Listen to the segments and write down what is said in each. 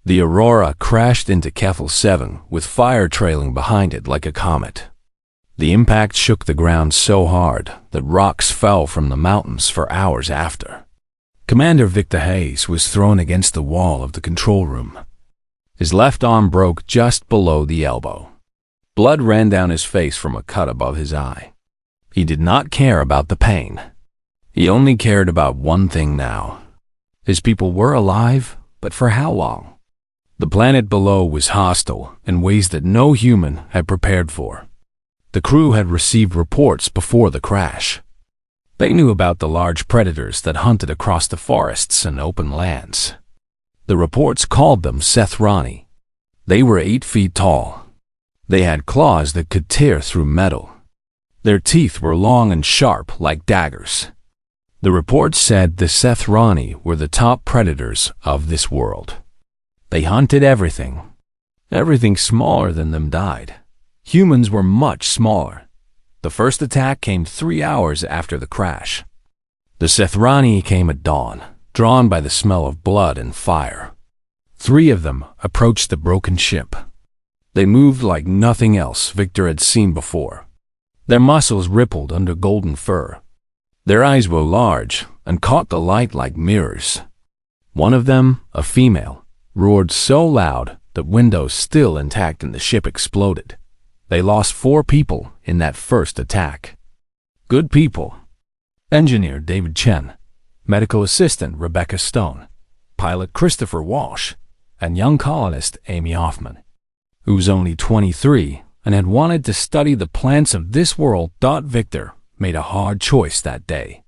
The Aurora crashed into Kethel 7 with fire trailing behind it like a comet. The impact shook the ground so hard that rocks fell from the mountains for hours after. Commander Victor Hayes was thrown against the wall of the control room. His left arm broke just below the elbow. Blood ran down his face from a cut above his eye. He did not care about the pain. He only cared about one thing now. His people were alive, but for how long? The planet below was hostile in ways that no human had prepared for. The crew had received reports before the crash. They knew about the large predators that hunted across the forests and open lands. The reports called them Sethrani. They were 8 feet tall. They had claws that could tear through metal. Their teeth were long and sharp like daggers. The reports said the Sethrani were the top predators of this world. They hunted everything. Everything smaller than them died. Humans were much smaller. The first attack came 3 hours after the crash. The Sethrani came at dawn, drawn by the smell of blood and fire. 3 of them approached the broken ship. They moved like nothing else Victor had seen before. Their muscles rippled under golden fur. Their eyes were large and caught the light like mirrors. One of them, a female, roared so loud that windows still intact in the ship exploded. They lost 4 people in that first attack. Good people. Engineer David Chen, medical assistant Rebecca Stone, pilot Christopher Walsh, and young colonist Amy Hoffman, who was only 23 and had wanted to study the plants of this world. Victor made a hard choice that day.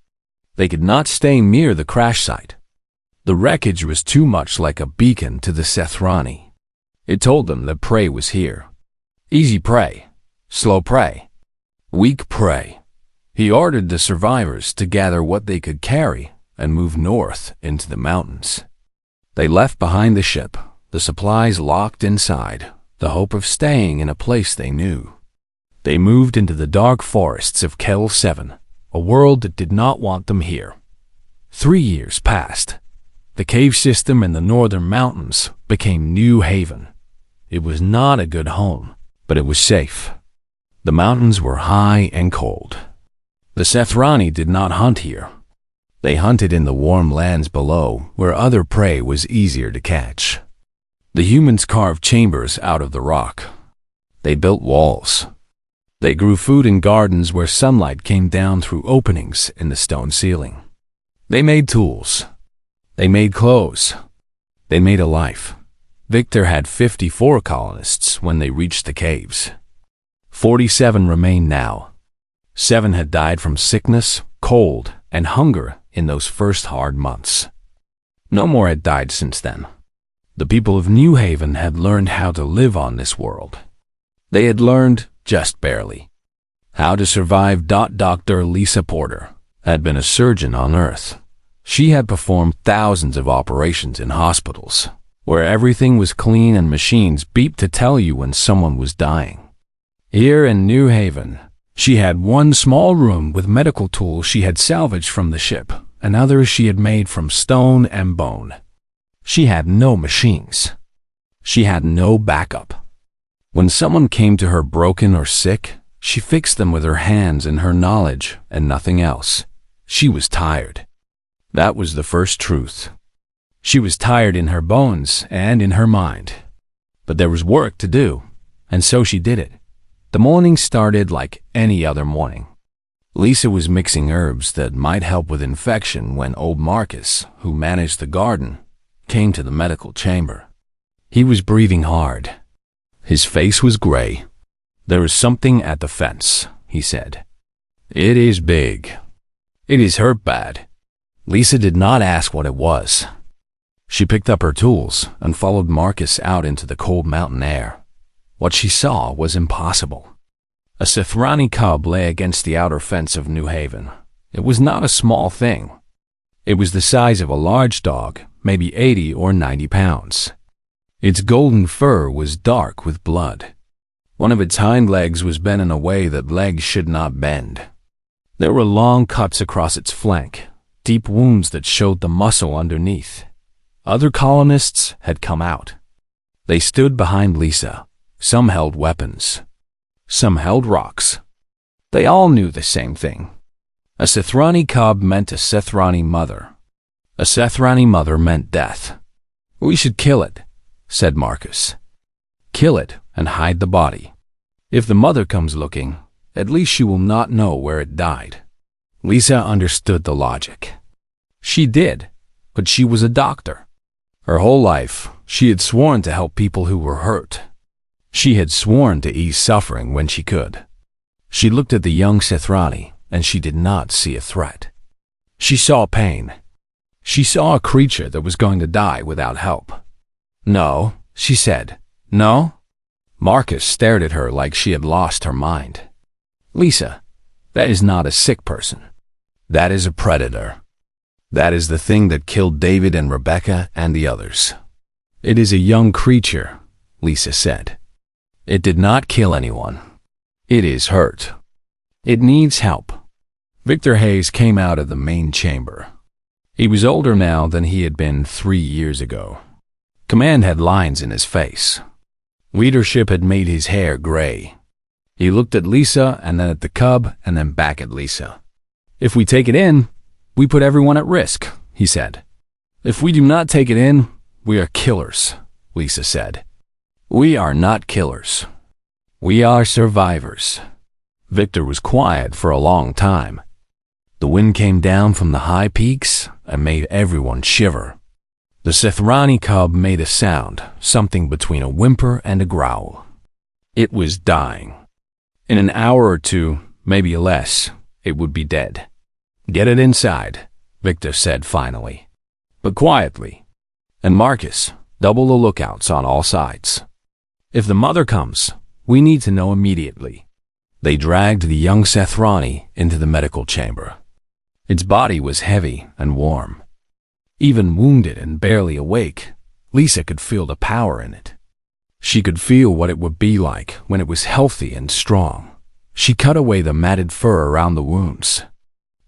They could not stay near the crash site. The wreckage was too much like a beacon to the Sethrani. It told them that prey was here. Easy prey, slow prey, weak prey. He ordered the survivors to gather what they could carry and move north into the mountains. They left behind the ship, the supplies locked inside, the hope of staying in a place they knew. They moved into the dark forests of Kethel 7, a world that did not want them here. 3 years passed. The cave system in the northern mountains became New Haven. It was not a good home, but it was safe. The mountains were high and cold. The Sethrani did not hunt here. They hunted in the warm lands below, where other prey was easier to catch. The humans carved chambers out of the rock. They built walls. They grew food in gardens where sunlight came down through openings in the stone ceiling. They made tools. They made clothes. They made a life. Victor had 54 colonists when they reached the caves. 47 remained now. 7 had died from sickness, cold, and hunger in those first hard months. No more had died since then. The people of New Haven had learned how to live on this world. They had learned, just barely, how to survive. Dr. Lisa Porter had been a surgeon on Earth. She had performed thousands of operations in hospitals, where everything was clean and machines beeped to tell you when someone was dying. Here in New Haven, she had one small room with medical tools she had salvaged from the ship, and others she had made from stone and bone. She had no machines. She had no backup. When someone came to her broken or sick, she fixed them with her hands and her knowledge and nothing else. She was tired. That was the first truth. She was tired in her bones and in her mind. But there was work to do, and so she did it. The morning started like any other morning. Lisa was mixing herbs that might help with infection when old Marcus, who managed the garden, came to the medical chamber. He was breathing hard. His face was gray. "There is something at the fence," he said. "It is big. It is hurt bad." Lisa did not ask what it was. She picked up her tools and followed Marcus out into the cold mountain air. What she saw was impossible. A Sethrani cub lay against the outer fence of New Haven. It was not a small thing. It was the size of a large dog, maybe 80 or 90 pounds. Its golden fur was dark with blood. One of its hind legs was bent in a way that legs should not bend. There were long cuts across its flank, deep wounds that showed the muscle underneath. Other colonists had come out. They stood behind Lisa. Some held weapons. Some held rocks. They all knew the same thing. A Sethrani cub meant a Sethrani mother. A Sethrani mother meant death. "We should kill it," said Marcus. "Kill it and hide the body. If the mother comes looking, at least she will not know where it died." Lisa understood the logic. She did, but she was a doctor. Her whole life, she had sworn to help people who were hurt. She had sworn to ease suffering when she could. She looked at the young Sethrani, and she did not see a threat. She saw pain. She saw a creature that was going to die without help. "No," she said. "No?" Marcus stared at her like she had lost her mind. "Lisa, that is not a sick person. That is a predator. That is the thing that killed David and Rebecca and the others." "It is a young creature," Lisa said. "It did not kill anyone. It is hurt. It needs help." Victor Hayes came out of the main chamber. He was older now than he had been 3 years ago. Command had lines in his face. Leadership had made his hair gray. He looked at Lisa and then at the cub and then back at Lisa. "If we take it in, we put everyone at risk," he said. "If we do not take it in, we are killers," Lisa said. "We are not killers. We are survivors." Victor was quiet for a long time. The wind came down from the high peaks and made everyone shiver. The Sethrani cub made a sound, something between a whimper and a growl. It was dying. In an hour or two, maybe less, it would be dead. "Get it inside," Victor said finally, but quietly. "And Marcus, double the lookouts on all sides. If the mother comes, we need to know immediately." They dragged the young Sethrani into the medical chamber. Its body was heavy and warm. Even wounded and barely awake, Lisa could feel the power in it. She could feel what it would be like when it was healthy and strong. She cut away the matted fur around the wounds.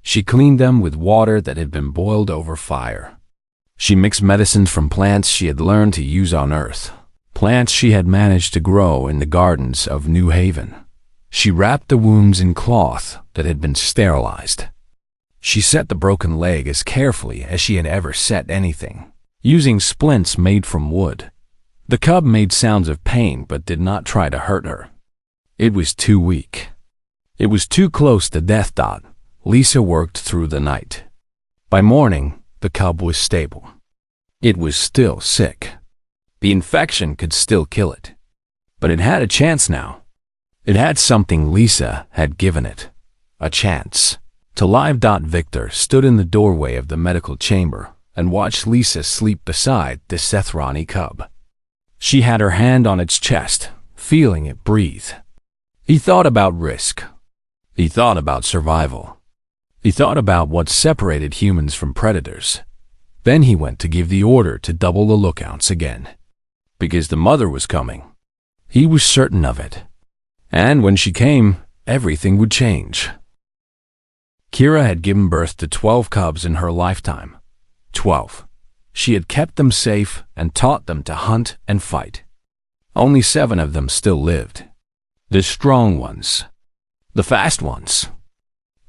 She cleaned them with water that had been boiled over fire. She mixed medicines from plants she had learned to use on Earth, plants she had managed to grow in the gardens of New Haven. She wrapped the wounds in cloth that had been sterilized. She set the broken leg as carefully as she had ever set anything, using splints made from wood. The cub made sounds of pain but did not try to hurt her. It was too weak. It was too close to death. Lisa worked through the night. By morning, the cub was stable. It was still sick. The infection could still kill it. But it had a chance now. It had something Lisa had given it. A chance. To live. Victor stood in the doorway of the medical chamber and watched Lisa sleep beside the Sethrani cub. She had her hand on its chest, feeling it breathe. He thought about risk. He thought about survival. He thought about what separated humans from predators. Then he went to give the order to double the lookouts again. Because the mother was coming. He was certain of it. And when she came, everything would change. Kira had given birth to 12 cubs in her lifetime. 12. She had kept them safe and taught them to hunt and fight. Only 7 of them still lived. The strong ones. The fast ones.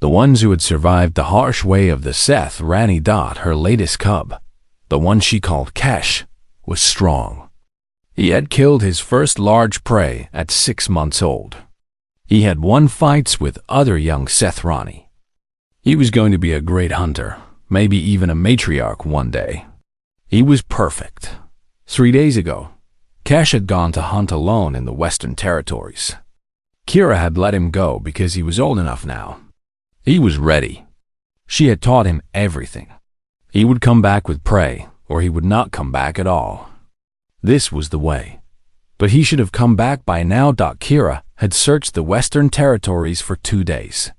The ones who had survived the harsh way of the Sethrani. Her latest cub, the one she called Kesh, was strong. He had killed his first large prey at 6 months old. He had won fights with other young Sethrani. He was going to be a great hunter, maybe even a matriarch one day. He was perfect. 3 days ago, Kesh had gone to hunt alone in the Western Territories. Kira had let him go because he was old enough now. He was ready. She had taught him everything. He would come back with prey, or he would not come back at all. This was the way. But he should have come back by now. Kira had searched the Western Territories for 2 days.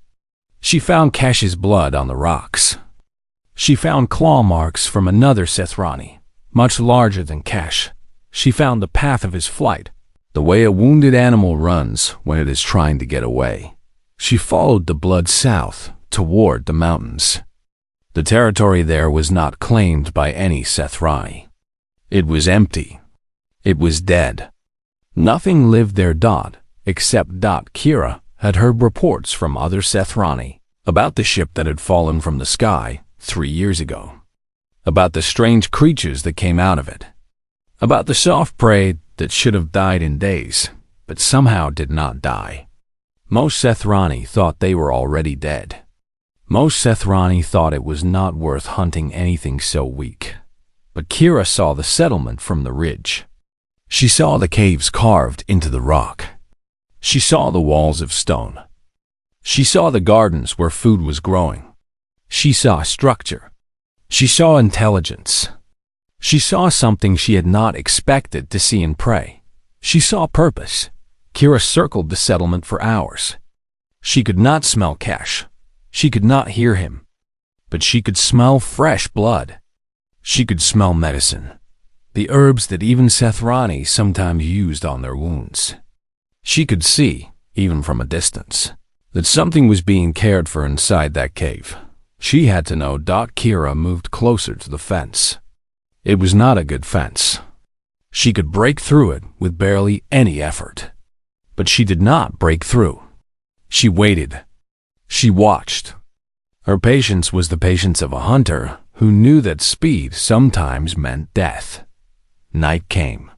She found Kesh's blood on the rocks. She found claw marks from another Sethrani, much larger than Kesh. She found the path of his flight, the way a wounded animal runs when it is trying to get away. She followed the blood south toward the mountains. The territory there was not claimed by any Sethrani. It was empty. It was dead. Nothing lived there. Except Kira had heard reports from other Sethrani about the ship that had fallen from the sky 3 years ago, about the strange creatures that came out of it, about the soft prey that should have died in days, but somehow did not die. Most Sethrani thought they were already dead. Most Sethrani thought it was not worth hunting anything so weak. But Kira saw the settlement from the ridge. She saw the caves carved into the rock. She saw the walls of stone. She saw the gardens where food was growing. She saw structure. She saw intelligence. She saw something she had not expected to see in prey. She saw purpose. Kira circled the settlement for hours. She could not smell Kesh. She could not hear him. But she could smell fresh blood. She could smell medicine, the herbs that even Sethrani sometimes used on their wounds. She could see, even from a distance, that something was being cared for inside that cave. She had to know. Kira moved closer to the fence. It was not a good fence. She could break through it with barely any effort. But she did not break through. She waited. She watched. Her patience was the patience of a hunter who knew that speed sometimes meant death. Night came.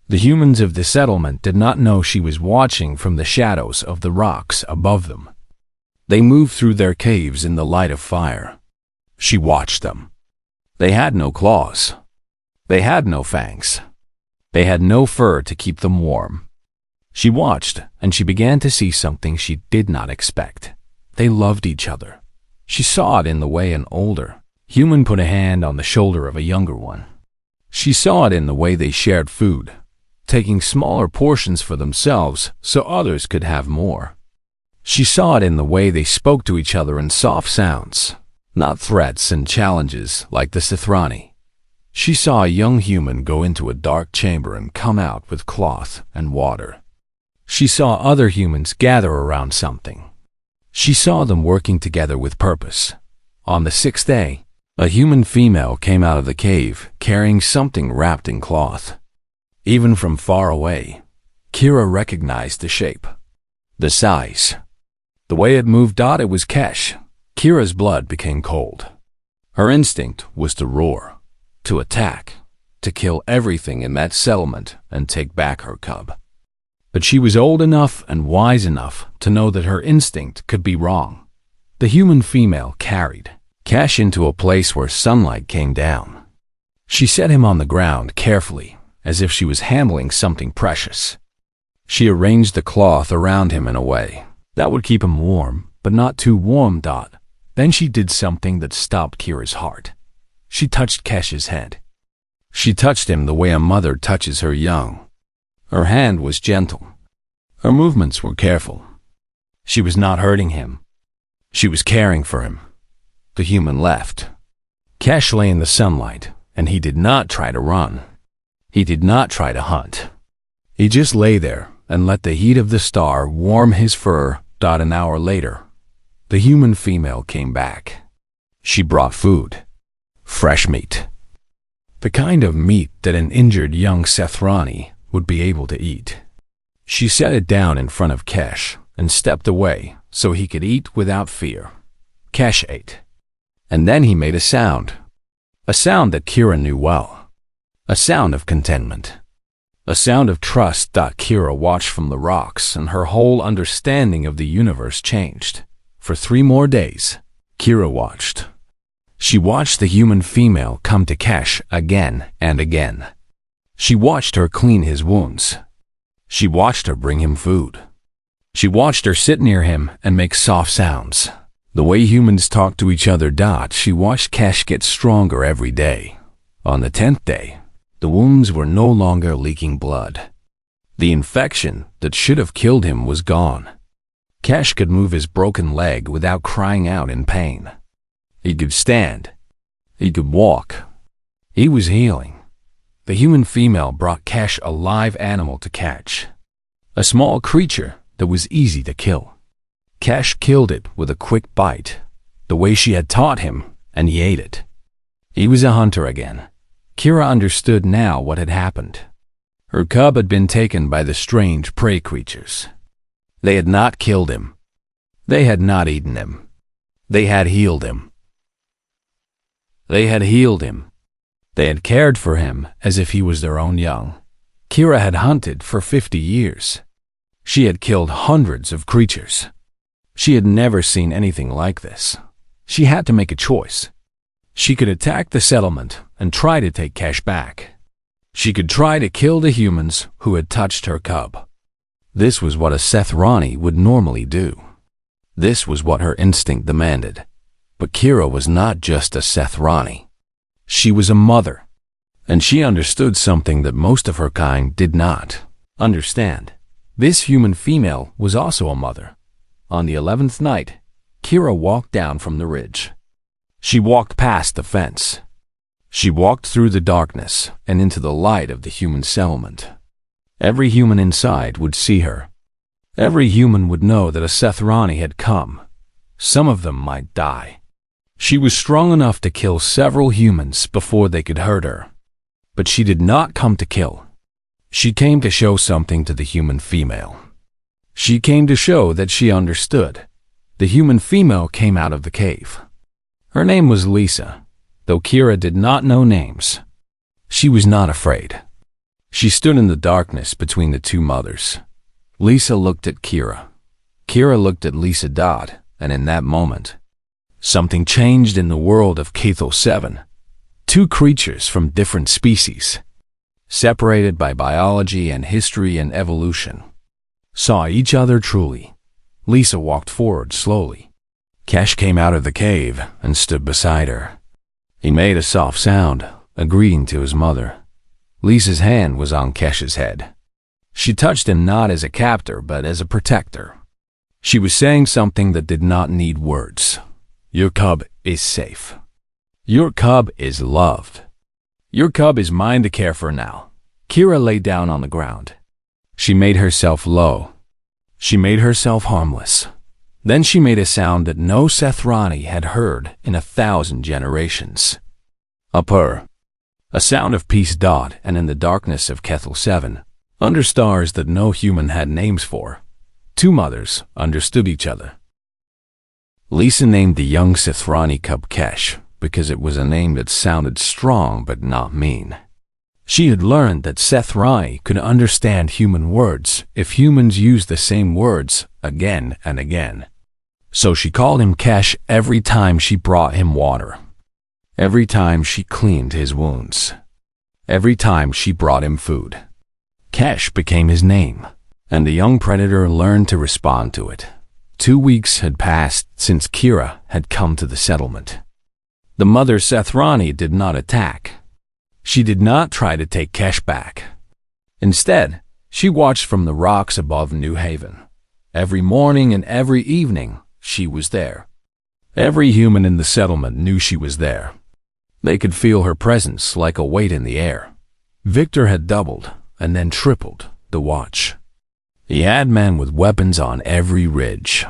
The humans of the settlement did not know she was watching from the shadows of the rocks above them. They moved through their caves in the light of fire. She watched them. They had no claws. They had no fangs. They had no fur to keep them warm. She watched, and she began to see something she did not expect. They loved each other. She saw it in the way an older human put a hand on the shoulder of a younger one. She saw it in the way they shared food, taking smaller portions for themselves so others could have more. She saw it in the way they spoke to each other in soft sounds, not threats and challenges like the Sethrani. She saw a young human go into a dark chamber and come out with cloth and water. She saw other humans gather around something. She saw them working together with purpose. On the 6th day, a human female came out of the cave carrying something wrapped in cloth. Even from far away, Kira recognized the shape, the size, the way it moved. It was Kesh. Kira's blood became cold. Her instinct was to roar, to attack, to kill everything in that settlement and take back her cub. But she was old enough and wise enough to know that her instinct could be wrong. The human female carried Kesh into a place where sunlight came down. She set him on the ground carefully, as if she was handling something precious. She arranged the cloth around him in a way that would keep him warm, but not too warm. Then she did something that stopped Kira's heart. She touched Kesh's head. She touched him the way a mother touches her young. Her hand was gentle. Her movements were careful. She was not hurting him. She was caring for him. The human left. Kesh lay in the sunlight, and he did not try to run. He did not try to hunt. He just lay there and let the heat of the star warm his fur. An hour later, the human female came back. She brought food. Fresh meat. The kind of meat that an injured young Sethrani would be able to eat. She set it down in front of Kesh and stepped away so he could eat without fear. Kesh ate. And then he made a sound that Kira knew well. A sound of contentment. A sound of trust. Kira watched from the rocks, and her whole understanding of the universe changed. For 3 more days, Kira watched. She watched the human female come to Kesh again and again. She watched her clean his wounds. She watched her bring him food. She watched her sit near him and make soft sounds. The way humans talk to each other. She watched Kesh get stronger every day. On the 10th day, the wounds were no longer leaking blood. The infection that should have killed him was gone. Kesh could move his broken leg without crying out in pain. He could stand. He could walk. He was healing. The human female brought Kesh a live animal to catch. A small creature that was easy to kill. Kesh killed it with a quick bite, the way she had taught him, and he ate it. He was a hunter again. Kira understood now what had happened. Her cub had been taken by the strange prey creatures. They had not killed him. They had not eaten him. They had healed him. They had healed him. They had cared for him as if he was their own young. Kira had hunted for 50 years. She had killed hundreds of creatures. She had never seen anything like this. She had to make a choice. She could attack the settlement and try to take Kesh back. She could try to kill the humans who had touched her cub. This was what a Sethrani would normally do. This was what her instinct demanded. But Kira was not just a Sethrani. She was a mother, and she understood something that most of her kind did not understand. This human female was also a mother. On the 11th night, Kira walked down from the ridge. She walked past the fence. She walked through the darkness and into the light of the human settlement. Every human inside would see her. Every human would know that a Sethrani had come. Some of them might die. She was strong enough to kill several humans before they could hurt her. But she did not come to kill. She came to show something to the human female. She came to show that she understood. The human female came out of the cave. Her name was Lisa, though Kira did not know names. She was not afraid. She stood in the darkness between the two mothers. Lisa looked at Kira. Kira looked at Lisa Dodd, and in that moment, something changed in the world of Cathel 7. Two creatures from different species, separated by biology and history and evolution, saw each other truly. Lisa walked forward slowly. Kesh came out of the cave and stood beside her. He made a soft sound, agreeing to his mother. Lisa's hand was on Kesh's head. She touched him not as a captor, but as a protector. She was saying something that did not need words. Your cub is safe. Your cub is loved. Your cub is mine to care for now. Kira lay down on the ground. She made herself low. She made herself harmless. Then she made a sound that no Sethrani had heard in 1,000 generations. A purr. A sound of peace Dodd, and in the darkness of Cathel 7, under stars that no human had names for, two mothers understood each other. Lisa named the young Sethrani cub Kesh because it was a name that sounded strong but not mean. She had learned that Sethrani could understand human words if humans used the same words again and again. So she called him Kesh every time she brought him water, every time she cleaned his wounds, every time she brought him food. Kesh became his name, and the young predator learned to respond to it. 2 weeks had passed since Kira had come to the settlement. The mother Sethrani did not attack. She did not try to take Kesh back. Instead, she watched from the rocks above New Haven. Every morning and every evening, she was there. Every human in the settlement knew she was there. They could feel her presence like a weight in the air. Victor had doubled and then tripled the watch. He had men with weapons on every ridge.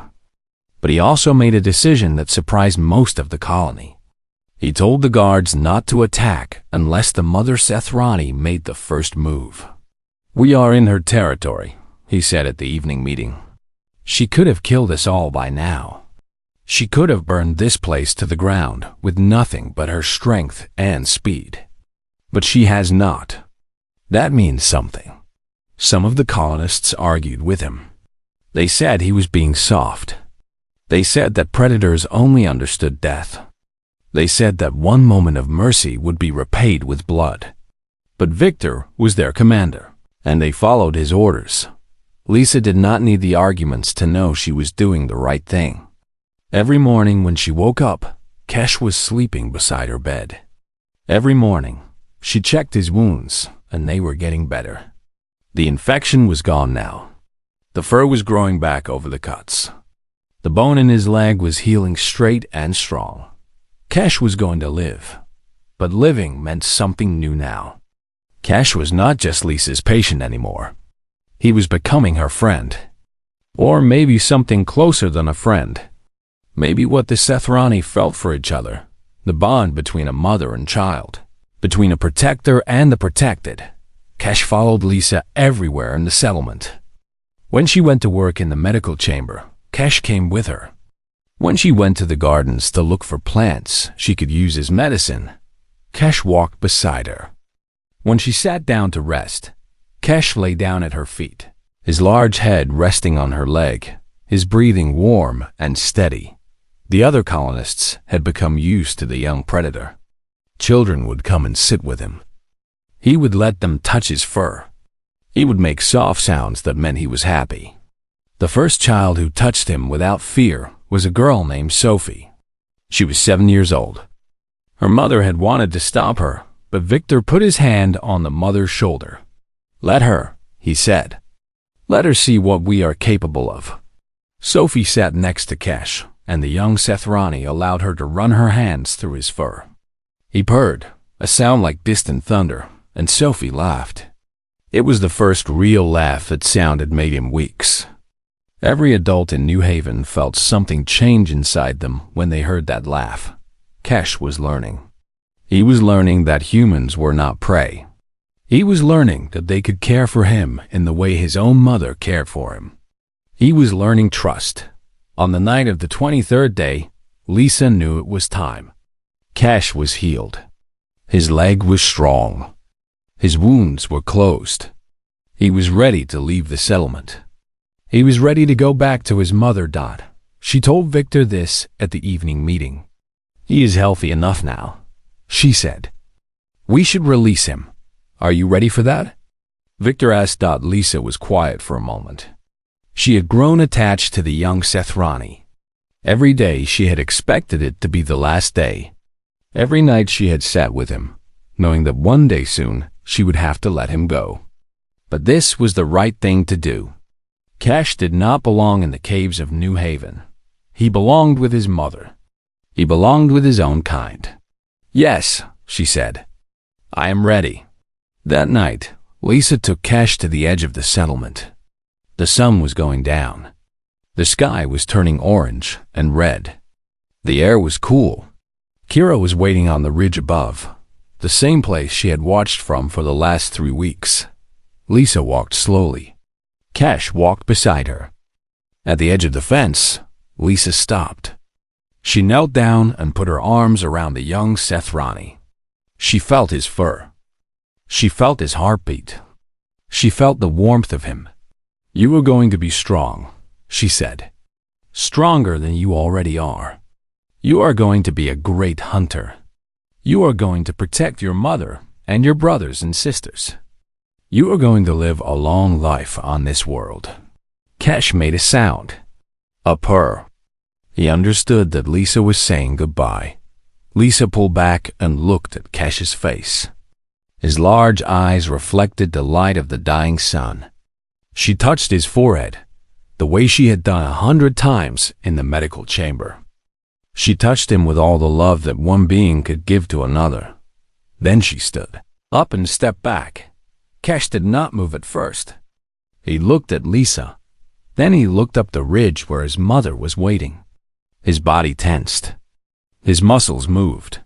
But he also made a decision that surprised most of the colony. He told the guards not to attack unless the mother Sethrani made the first move. We are in her territory, he said at the evening meeting. She could have killed us all by now. She could have burned this place to the ground with nothing but her strength and speed. But she has not. That means something. Some of the colonists argued with him. They said he was being soft. They said that predators only understood death. They said that one moment of mercy would be repaid with blood. But Victor was their commander, and they followed his orders. Lisa did not need the arguments to know she was doing the right thing. Every morning when she woke up, Kesh was sleeping beside her bed. Every morning, she checked his wounds, and they were getting better. The infection was gone now. The fur was growing back over the cuts. The bone in his leg was healing straight and strong. Kesh was going to live, but living meant something new now. Kesh was not just Lisa's patient anymore. He was becoming her friend. Or maybe something closer than a friend. Maybe what the Sethrani felt for each other, the bond between a mother and child, between a protector and the protected. Cash followed Lisa everywhere in the settlement. When she went to work in the medical chamber, Cash came with her. When she went to the gardens to look for plants she could use as medicine, Cash walked beside her. When she sat down to rest, Cash lay down at her feet, his large head resting on her leg, his breathing warm and steady. The other colonists had become used to the young predator. Children would come and sit with him. He would let them touch his fur. He would make soft sounds that meant he was happy. The first child who touched him without fear was a girl named Sophie. She was 7 years old. Her mother had wanted to stop her, but Victor put his hand on the mother's shoulder. "Let her," he said. "Let her see what we are capable of." Sophie sat next to Cash, and the young Sethrani allowed her to run her hands through his fur. He purred, a sound like distant thunder, and Sophie laughed. It was the first real laugh that sound had made in weeks. Every adult in New Haven felt something change inside them when they heard that laugh. Cash was learning. He was learning that humans were not prey. He was learning that they could care for him in the way his own mother cared for him. He was learning trust. On the night of the 23rd day, Lisa knew it was time. Cash was healed. His leg was strong. His wounds were closed. He was ready to leave the settlement. He was ready to go back to his mother. She told Victor this at the evening meeting. "He is healthy enough now," she said. "We should release him. Are you ready for that?" Victor asked. Lisa was quiet for a moment. She had grown attached to the young Sethrani. Every day she had expected it to be the last day. Every night she had sat with him, knowing that one day soon she would have to let him go. But this was the right thing to do. Cash did not belong in the caves of New Haven. He belonged with his mother. He belonged with his own kind. "Yes," she said. "I am ready." That night, Lisa took Cash to the edge of the settlement. The sun was going down. The sky was turning orange and red. The air was cool. Kira was waiting on the ridge above, the same place she had watched from for the last 3 weeks. Lisa walked slowly. Cash walked beside her. At the edge of the fence, Lisa stopped. She knelt down and put her arms around the young Sethrani. She felt his fur. She felt his heartbeat. She felt the warmth of him. "You are going to be strong," she said. "Stronger than you already are. You are going to be a great hunter. You are going to protect your mother and your brothers and sisters. You are going to live a long life on this world." Cash made a sound. A purr. He understood that Lisa was saying goodbye. Lisa pulled back and looked at Cash's face. His large eyes reflected the light of the dying sun. She touched his forehead, the way she had done 100 times in the medical chamber. She touched him with all the love that one being could give to another. Then she stood up and stepped back. Cash did not move at first. He looked at Lisa. Then he looked up the ridge where his mother was waiting. His body tensed. His muscles moved.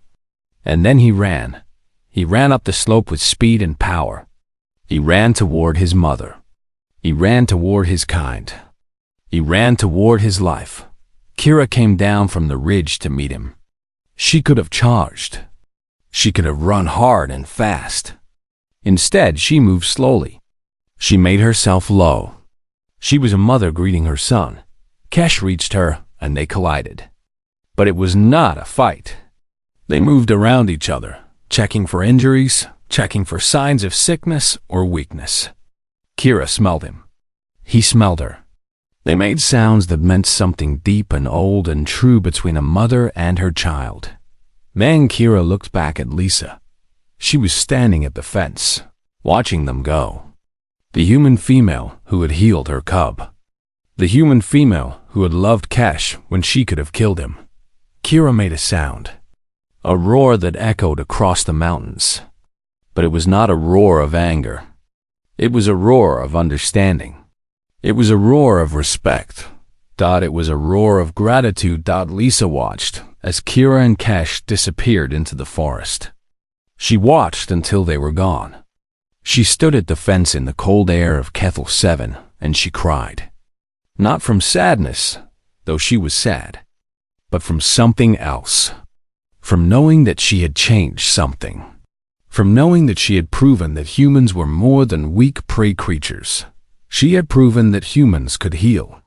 And then he ran. He ran up the slope with speed and power. He ran toward his mother. He ran toward his kind. He ran toward his life. Kira came down from the ridge to meet him. She could have charged. She could have run hard and fast. Instead, she moved slowly. She made herself low. She was a mother greeting her son. Cash reached her, and they collided. But it was not a fight. They moved around each other, checking for injuries, checking for signs of sickness or weakness. Kira smelled him. He smelled her. They made sounds that meant something deep and old and true between a mother and her child. Then Kira looked back at Lisa. She was standing at the fence, watching them go. The human female who had healed her cub. The human female who had loved Cash when she could have killed him. Kira made a sound. A roar that echoed across the mountains. But it was not a roar of anger. It was a roar of understanding. It was a roar of respect. It was a roar of gratitude. Lisa watched as Kira and Cash disappeared into the forest. She watched until they were gone. She stood at the fence in the cold air of Kethel 7, and she cried. Not from sadness, though she was sad, but from something else. From knowing that she had changed something. From knowing that she had proven that humans were more than weak prey creatures. She had proven that humans could heal.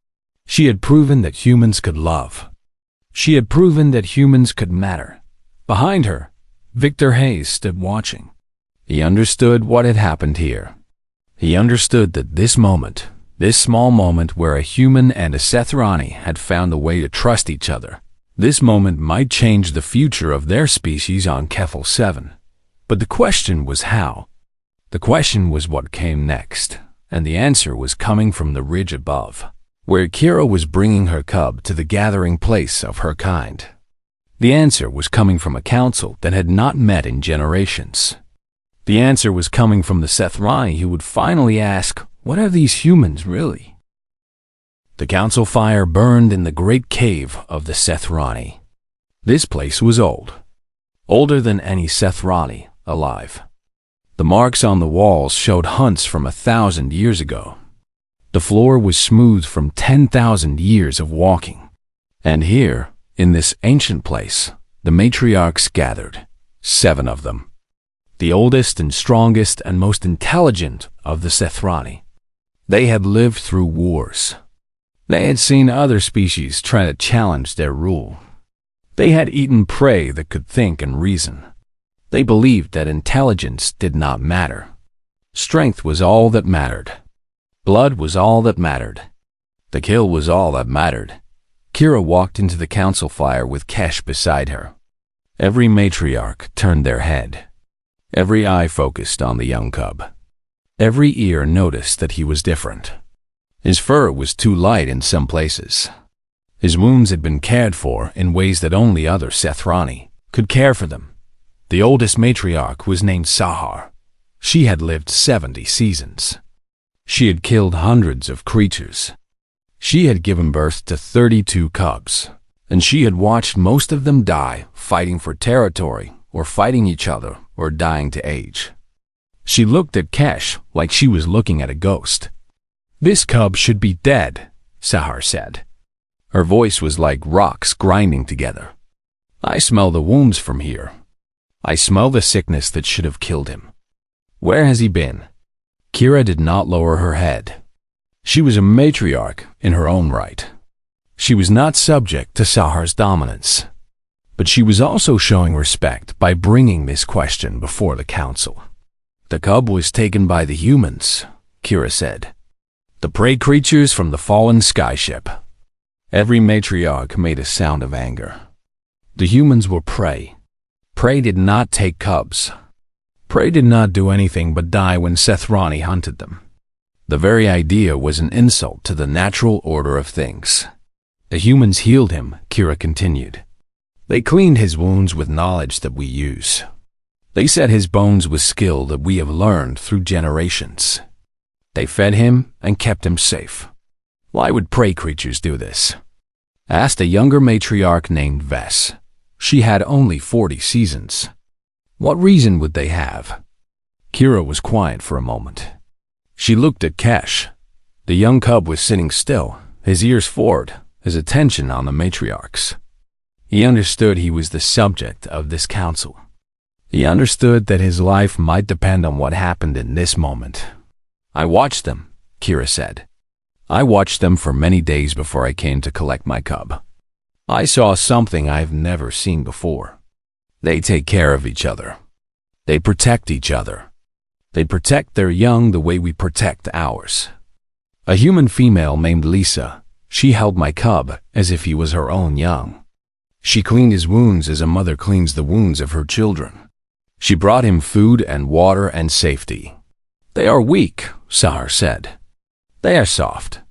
She had proven that humans could love. She had proven that humans could matter. Behind her, Victor Hayes stood watching. He understood what had happened here. He understood that this moment, this small moment where a human and a Sethrani had found a way to trust each other, this moment might change the future of their species on Kethel 7. But the question was how. The question was what came next, and the answer was coming from the ridge above, where Kira was bringing her cub to the gathering place of her kind. The answer was coming from a council that had not met in generations. The answer was coming from the Sethrani who would finally ask, what are these humans really? The council fire burned in the great cave of the Sethrani. This place was old. Older than any Sethrani alive. The marks on the walls showed hunts from 1,000 years ago. The floor was smooth from 10,000 years of walking. And here, in this ancient place, the matriarchs gathered, 7 of them. The oldest and strongest and most intelligent of the Sethrani. They had lived through wars. They had seen other species try to challenge their rule. They had eaten prey that could think and reason. They believed that intelligence did not matter. Strength was all that mattered. Blood was all that mattered. The kill was all that mattered. Kira walked into the council fire with Kesh beside her. Every matriarch turned their head. Every eye focused on the young cub. Every ear noticed that he was different. His fur was too light in some places. His wounds had been cared for in ways that only other Sethrani could care for them. The oldest matriarch was named Sahar. She had lived 70 seasons. She had killed hundreds of creatures. She had given birth to 32 cubs, and she had watched most of them die fighting for territory or fighting each other or dying to age. She looked at Kesh like she was looking at a ghost. This cub should be dead, Sahar said. Her voice was like rocks grinding together. I smell the wounds from here. I smell the sickness that should have killed him. Where has he been? Kira did not lower her head. She was a matriarch in her own right. She was not subject to Sahar's dominance. But she was also showing respect by bringing this question before the council. The cub was taken by the humans, Kira said. The prey creatures from the fallen skyship. Every matriarch made a sound of anger. The humans were prey. Prey did not take cubs. Prey did not do anything but die when Sethrani hunted them. The very idea was an insult to the natural order of things. The humans healed him, Kira continued. They cleaned his wounds with knowledge that we use. They set his bones with skill that we have learned through generations. They fed him and kept him safe. Why would prey creatures do this? Asked a younger matriarch named Vess. She had only 40 seasons. What reason would they have? Kira was quiet for a moment. She looked at Kesh. The young cub was sitting still, his ears forward, his attention on the matriarchs. He understood he was the subject of this council. He understood that his life might depend on what happened in this moment. I watched them, Kira said. I watched them for many days before I came to collect my cub. I saw something I've never seen before. They take care of each other. They protect each other. They protect their young the way we protect ours. A human female named Lisa, she held my cub as if he was her own young. She cleaned his wounds as a mother cleans the wounds of her children. She brought him food and water and safety. They are weak, Sahar said. They are soft.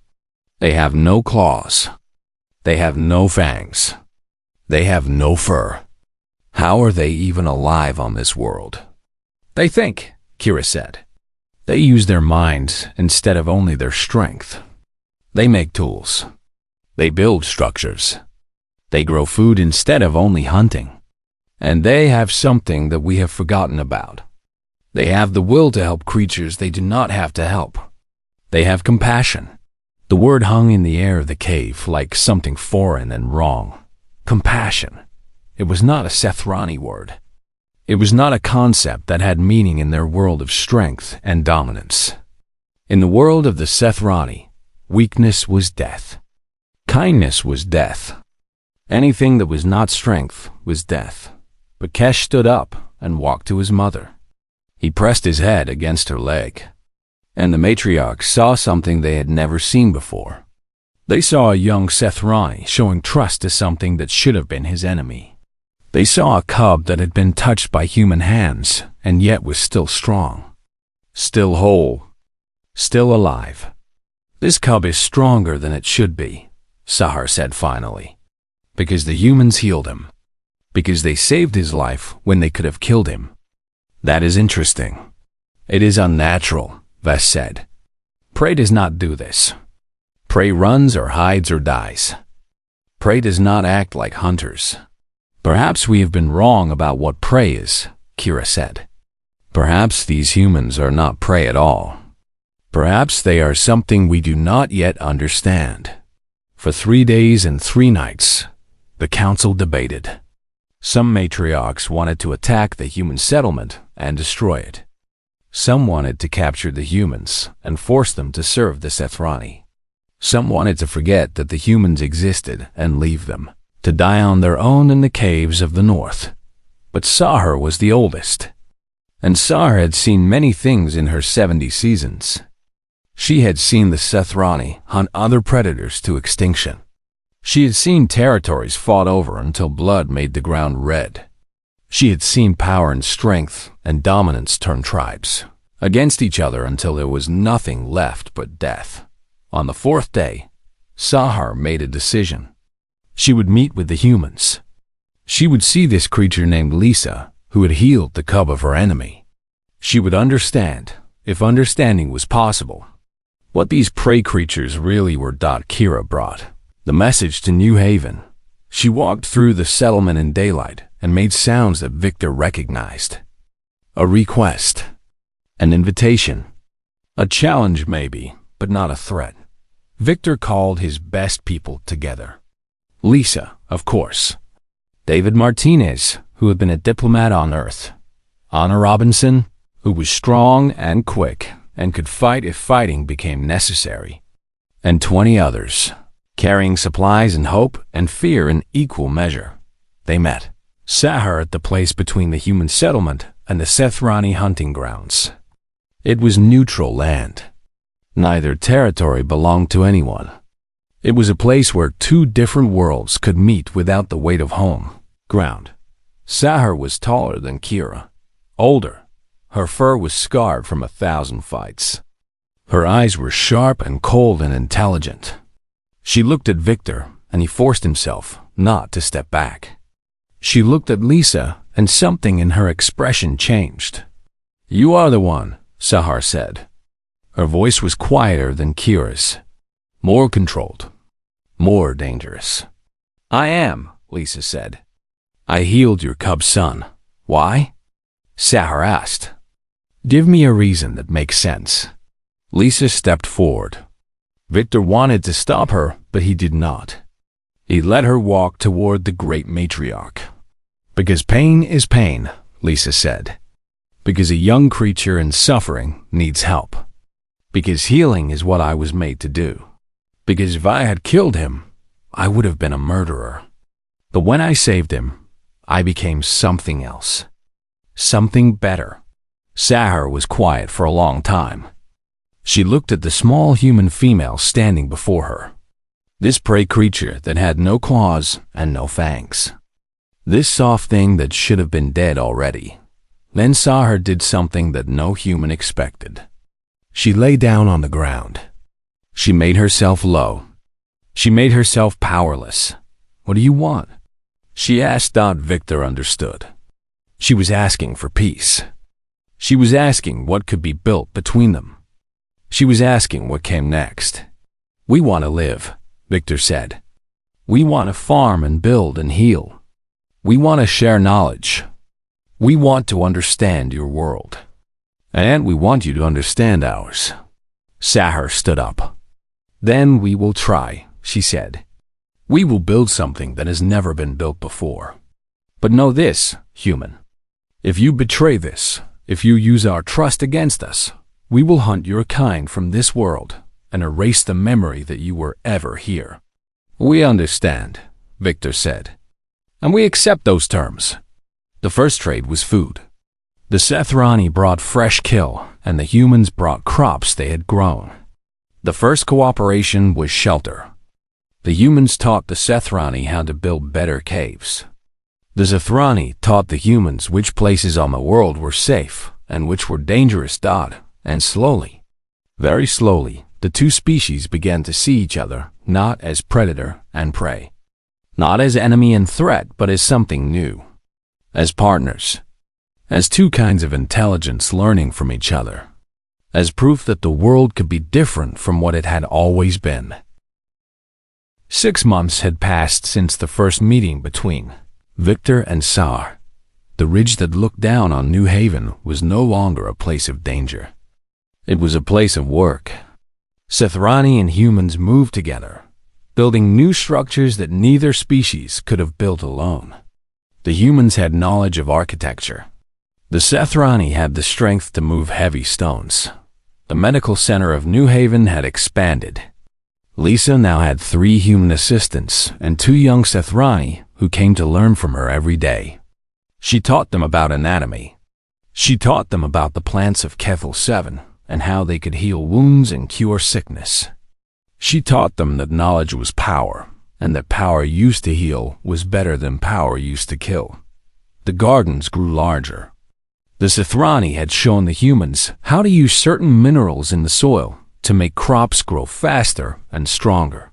They have no claws. They have no fangs. They have no fur. How are they even alive on this world? They think, Kira said. They use their minds instead of only their strength. They make tools. They build structures. They grow food instead of only hunting. And they have something that we have forgotten about. They have the will to help creatures they do not have to help. They have compassion. The word hung in the air of the cave like something foreign and wrong. Compassion. It was not a Sethrani word. It was not a concept that had meaning in their world of strength and dominance. In the world of the Sethrani, weakness was death. Kindness was death. Anything that was not strength was death. But Kesh stood up and walked to his mother. He pressed his head against her leg. And the matriarch saw something they had never seen before. They saw a young Sethrani showing trust to something that should have been his enemy. They saw a cub that had been touched by human hands and yet was still strong. Still whole. Still alive. This cub is stronger than it should be, Sahar said finally. Because the humans healed him. Because they saved his life when they could have killed him. That is interesting. It is unnatural, Ves said. Prey does not do this. Prey runs or hides or dies. Prey does not act like hunters. Perhaps we have been wrong about what prey is, Kira said. Perhaps these humans are not prey at all. Perhaps they are something we do not yet understand. For 3 days and 3 nights, the council debated. Some matriarchs wanted to attack the human settlement and destroy it. Some wanted to capture the humans and force them to serve the Sethrani. Some wanted to forget that the humans existed and leave them, to die on their own in the caves of the north. But Sahar was the oldest. And Sahar had seen many things in her 70 seasons. She had seen the Sethrani hunt other predators to extinction. She had seen territories fought over until blood made the ground red. She had seen power and strength and dominance turn tribes against each other until there was nothing left but death. On the 4th day, Sahar made a decision. She would meet with the humans. She would see this creature named Lisa, who had healed the cub of her enemy. She would understand, if understanding was possible, what these prey creatures really were. Kira brought the message to New Haven. She walked through the settlement in daylight and made sounds that Victor recognized. A request. An invitation. A challenge maybe, but not a threat. Victor called his best people together. Lisa, of course. David Martinez, who had been a diplomat on Earth. Anna Robinson, who was strong and quick and could fight if fighting became necessary. And 20 others, carrying supplies and hope and fear in equal measure. They met. Sahar at the place between the human settlement and the Sethrani hunting grounds. It was neutral land. Neither territory belonged to anyone. It was a place where 2 different worlds could meet without the weight of home ground. Sahar was taller than Kira, older. Her fur was scarred from 1,000 fights. Her eyes were sharp and cold and intelligent. She looked at Victor, and he forced himself not to step back. She looked at Lisa, and something in her expression changed. "You are the one," Sahar said. Her voice was quieter than Kira's, more controlled, more dangerous. "I am," Lisa said. "I healed your cub's son. Why?" Sahar asked. "Give me a reason that makes sense." Lisa stepped forward. Victor wanted to stop her, but he did not. He let her walk toward the great matriarch. "Because pain is pain," Lisa said. "Because a young creature in suffering needs help. Because healing is what I was made to do. Because if I had killed him, I would have been a murderer. But when I saved him, I became something else. Something better." Sahar was quiet for a long time. She looked at the small human female standing before her. This prey creature that had no claws and no fangs. This soft thing that should have been dead already. Then Sahar did something that no human expected. She lay down on the ground. She made herself low. She made herself powerless. "What do you want?" she asked. Victor understood. She was asking for peace. She was asking what could be built between them. She was asking what came next. "We want to live," Victor said. "We want to farm and build and heal. We want to share knowledge. We want to understand your world." And we want you to understand ours. Sahar stood up. Then we will try, she said. We will build something that has never been built before. But know this, human. If you betray this, if you use our trust against us, we will hunt your kind from this world and erase the memory that you were ever here. We understand, Victor said. And we accept those terms. The first trade was food. The Sethrani brought fresh kill, and the humans brought crops they had grown. The first cooperation was shelter. The humans taught the Sethrani how to build better caves. The Sethrani taught the humans which places on the world were safe and which were dangerous. And slowly, very slowly, the two species began to see each other not as predator and prey, not as enemy and threat, but as something new, as partners, as two kinds of intelligence learning from each other, as proof that the world could be different from what it had always been. 6 months had passed since the first meeting between Victor and Sar. The ridge that looked down on New Haven was no longer a place of danger. It was a place of work. Sethrani and humans moved together, building new structures that neither species could have built alone. The humans had knowledge of architecture. The Sethrani had the strength to move heavy stones. The medical center of New Haven had expanded. Lisa now had 3 human assistants and 2 young Sethrani who came to learn from her every day. She taught them about anatomy. She taught them about the plants of Kethel 7 and how they could heal wounds and cure sickness. She taught them that knowledge was power, and that power used to heal was better than power used to kill. The gardens grew larger. The Sethrani had shown the humans how to use certain minerals in the soil to make crops grow faster and stronger.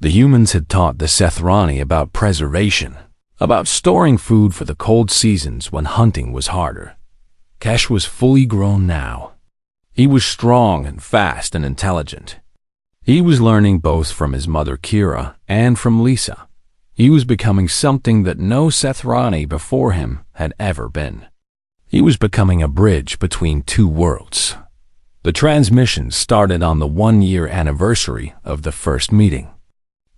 The humans had taught the Sethrani about preservation, about storing food for the cold seasons when hunting was harder. Kesh was fully grown now. He was strong and fast and intelligent. He was learning both from his mother Kira and from Lisa. He was becoming something that no Sethrani before him had ever been. He was becoming a bridge between 2 worlds. The transmission started on the 1-year anniversary of the first meeting.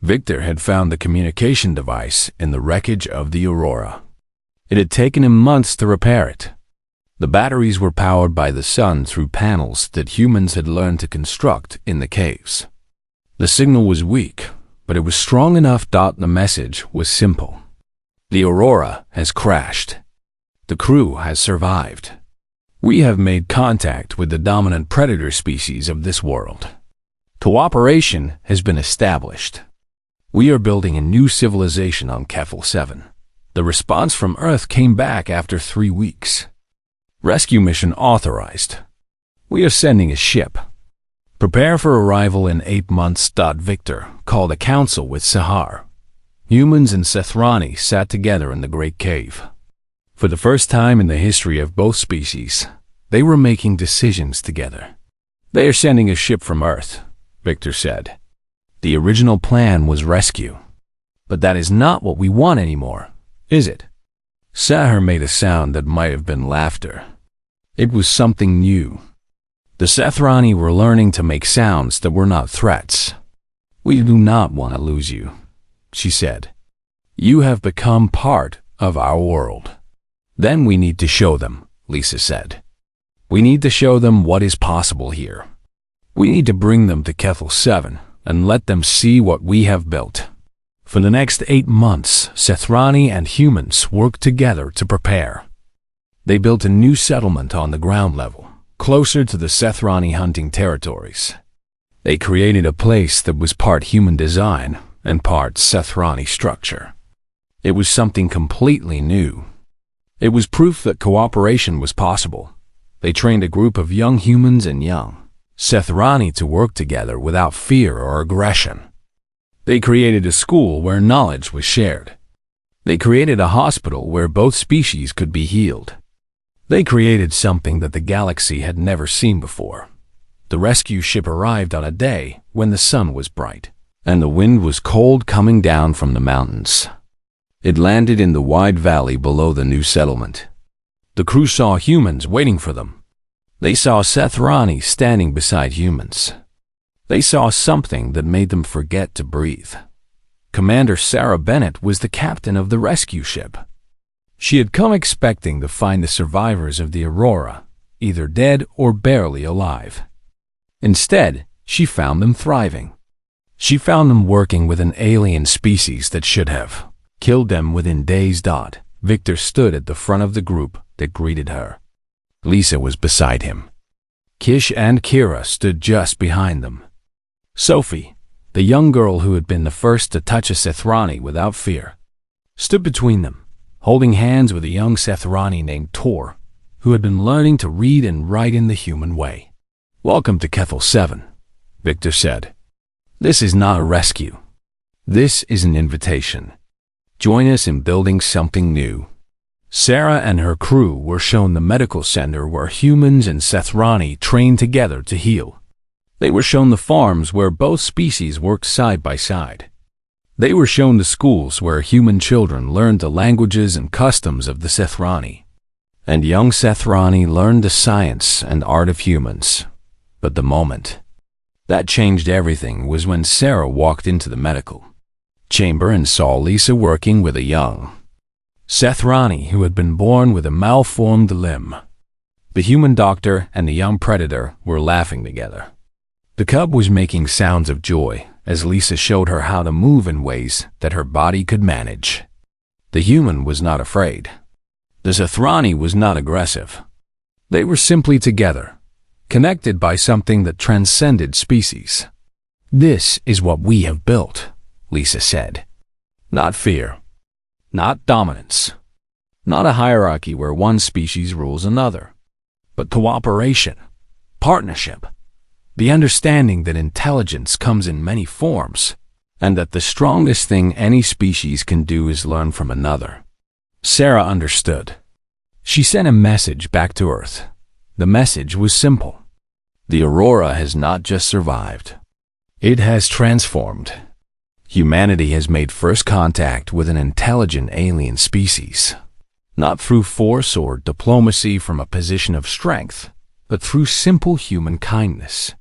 Victor had found the communication device in the wreckage of the Aurora. It had taken him months to repair it. The batteries were powered by the sun through panels that humans had learned to construct in the caves. The signal was weak, but it was strong enough. The message was simple. The Aurora has crashed. The crew has survived. We have made contact with the dominant predator species of this world. Cooperation has been established. We are building a new civilization on Kethel 7. The response from Earth came back after 3 weeks. Rescue mission authorized. We are sending a ship. Prepare for arrival in 8 months. Victor called a council with Sahar. Humans and Sethrani sat together in the Great Cave. For the first time in the history of both species, they were making decisions together. They are sending a ship from Earth, Victor said. The original plan was rescue. But that is not what we want anymore, is it? Sahar made a sound that might have been laughter. It was something new. The Sethrani were learning to make sounds that were not threats. We do not want to lose you, she said. You have become part of our world. Then we need to show them, Lisa said. We need to show them what is possible here. We need to bring them to Kethel 7 and let them see what we have built. For the next 8 months, Sethrani and humans worked together to prepare. They built a new settlement on the ground level, closer to the Sethrani hunting territories. They created a place that was part human design and part Sethrani structure. It was something completely new. It was proof that cooperation was possible. They trained a group of young humans and young Sethrani to work together without fear or aggression. They created a school where knowledge was shared. They created a hospital where both species could be healed. They created something that the galaxy had never seen before. The rescue ship arrived on a day when the sun was bright, and the wind was cold coming down from the mountains. It landed in the wide valley below the new settlement. The crew saw humans waiting for them. They saw Sethrani standing beside humans. They saw something that made them forget to breathe. Commander Sarah Bennett was the captain of the rescue ship. She had come expecting to find the survivors of the Aurora, either dead or barely alive. Instead, she found them thriving. She found them working with an alien species that should have killed them within days. Victor stood at the front of the group that greeted her. Lisa was beside him. Kish and Kira stood just behind them. Sophie, the young girl who had been the first to touch a Sethrani without fear, stood between them, holding hands with a young Sethrani named Tor, who had been learning to read and write in the human way. "Welcome to Kethel 7, Victor said. "This is not a rescue. This is an invitation. Join us in building something new." Sarah and her crew were shown the medical center where humans and Sethrani trained together to heal. They were shown the farms where both species worked side by side. They were shown the schools where human children learned the languages and customs of the Sethrani, and young Sethrani learned the science and art of humans. But the moment that changed everything was when Sarah walked into the medical chamber and saw Lisa working with a young Sethrani who had been born with a malformed limb. The human doctor and the young predator were laughing together. The cub was making sounds of joy as Lisa showed her how to move in ways that her body could manage. The human was not afraid. The Sethrani was not aggressive. They were simply together, connected by something that transcended species. "This is what we have built," Lisa said. "Not fear. Not dominance. Not a hierarchy where one species rules another. But cooperation, partnership, the understanding that intelligence comes in many forms, and that the strongest thing any species can do is learn from another." Sarah understood. She sent a message back to Earth. The message was simple. The Aurora has not just survived. It has transformed. Humanity has made first contact with an intelligent alien species, not through force or diplomacy from a position of strength, but through simple human kindness.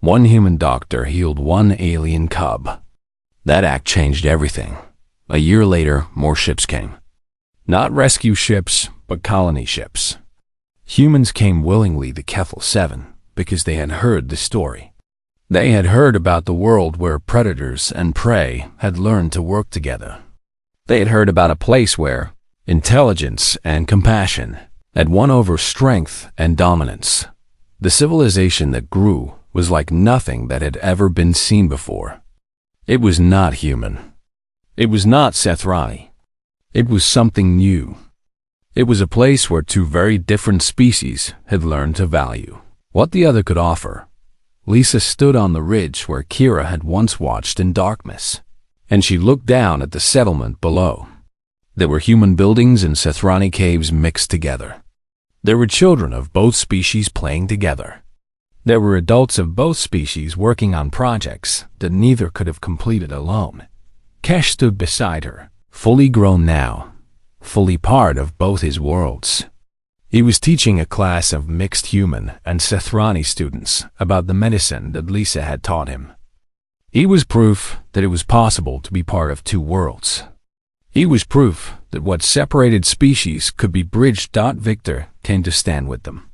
One human doctor healed one alien cub. That act changed everything. A year later, more ships came. Not rescue ships, but colony ships. Humans came willingly to Kethel 7 because they had heard the story. They had heard about the world where predators and prey had learned to work together. They had heard about a place where intelligence and compassion had won over strength and dominance. The civilization that grew was like nothing that had ever been seen before. It was not human. It was not Sethrani. It was something new. It was a place where two very different species had learned to value what the other could offer. Lisa stood on the ridge where Kira had once watched in darkness, and she looked down at the settlement below. There were human buildings and Sethrani caves mixed together. There were children of both species playing together. There were adults of both species working on projects that neither could have completed alone. Kesh stood beside her, fully grown now, fully part of both his worlds. He was teaching a class of mixed human and Sethrani students about the medicine that Lisa had taught him. He was proof that it was possible to be part of two worlds. He was proof that what separated species could be bridged. Victor came to stand with them.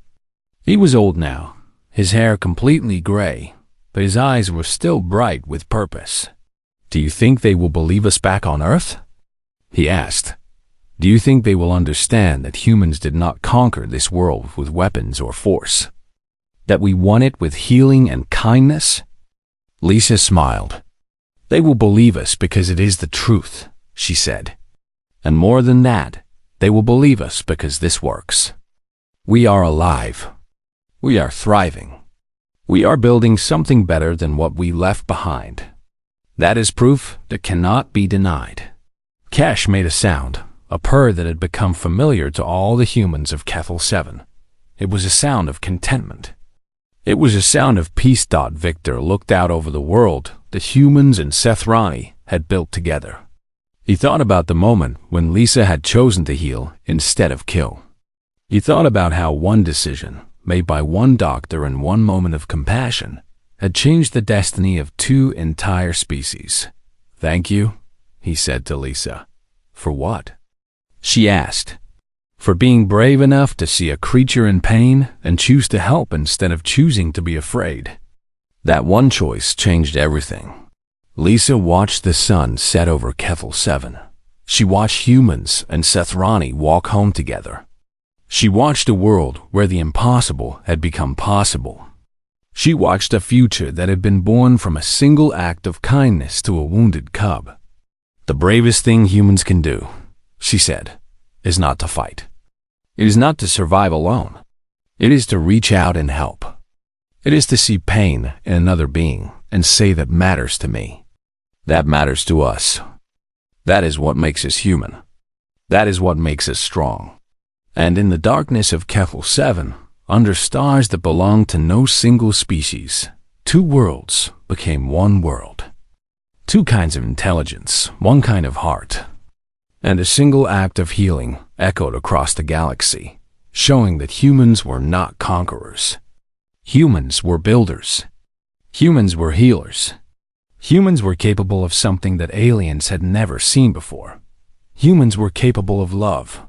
He was old now, his hair completely gray, but his eyes were still bright with purpose. "Do you think they will believe us back on Earth?" he asked. "Do you think they will understand that humans did not conquer this world with weapons or force? That we won it with healing and kindness?" Lisa smiled. "They will believe us because it is the truth," she said. "And more than that, they will believe us because this works. We are alive. We are thriving. We are building something better than what we left behind. That is proof that cannot be denied." Kesh made a sound, a purr that had become familiar to all the humans of Kethel 7. It was a sound of contentment. It was a sound of peace. Victor looked out over the world that humans and Sethrani had built together. He thought about the moment when Lisa had chosen to heal instead of kill. He thought about how one decision, made by one doctor in one moment of compassion, had changed the destiny of two entire species. "Thank you," he said to Lisa. "For what?" she asked. "For being brave enough to see a creature in pain and choose to help instead of choosing to be afraid." That one choice changed everything. Lisa watched the sun set over Kefil 7. She watched humans and Sethrani walk home together. She watched a world where the impossible had become possible. She watched a future that had been born from a single act of kindness to a wounded cub. "The bravest thing humans can do," she said, "is not to fight. It is not to survive alone. It is to reach out and help. It is to see pain in another being and say that matters to me. That matters to us. That is what makes us human. That is what makes us strong." And in the darkness of Kefil 7, under stars that belonged to no single species, two worlds became one world. Two kinds of intelligence, one kind of heart. And a single act of healing echoed across the galaxy, showing that humans were not conquerors. Humans were builders. Humans were healers. Humans were capable of something that aliens had never seen before. Humans were capable of love,